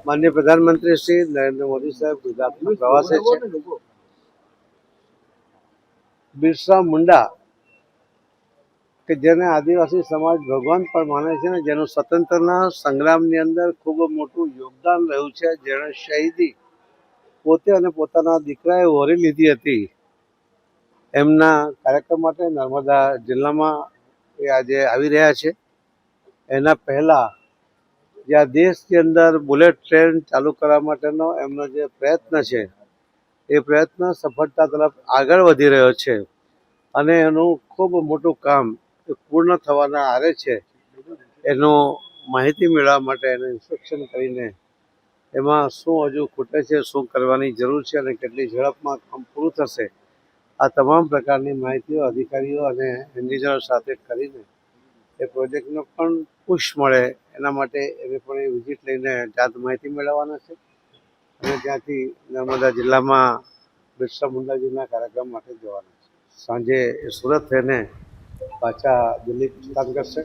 માનનીય પ્રધાનમંત્રી શ્રી નરેન્દ્ર મોદી સાહેબ ગુજરાતમાં પ્રવાસે છે. બિરસા મુંડા કે જેને આદિવાસી સમાજ ભગવાન પણ માને છે ને, જેનું સ્વતંત્રના સંગ્રામની અંદર ખૂબ મોટું યોગદાન રહ્યું છે, જેણે શહીદી પોતે અને પોતાના દીકરાએ વહોરી લીધી હતી, એમના કાર્યક્રમ માટે નર્મદા જિલ્લામાં એ આજે આવી રહ્યા છે. એના પહેલાં જ્યાં દેશની અંદર બુલેટ ટ્રેન ચાલુ કરવા માટેનો એમનો જે પ્રયત્ન છે, એ પ્રયત્ન સફળતા તરફ આગળ વધી રહ્યો છે અને એનું ખૂબ મોટું કામ પૂર્ણ થવાના આરે છે. એનો માહિતી મેળવવા માટે એનું ઇન્સ્પેક્શન કરીને એમાં શું હજુ ખૂટે છે, શું કરવાની જરૂર છે અને કેટલી ઝડપમાં કામ પૂરું થશે, આ તમામ પ્રકારની માહિતીઓ અધિકારીઓ અને એન્જિનિયરો સાથે કરીને એ પ્રોજેક્ટનો પણ પુશ મળે એના માટે એને પણ એ વિઝિટ લઈને જાત માહિતી મેળવવાના છે અને ત્યાંથી નર્મદા જિલ્લામાં બિરસા મુંડાજીના કાર્યક્રમ માટે જવાના છે. સાંજે એ સુરત થઈને પાછા દિલ્હી પ્રસ્થાન કરશે.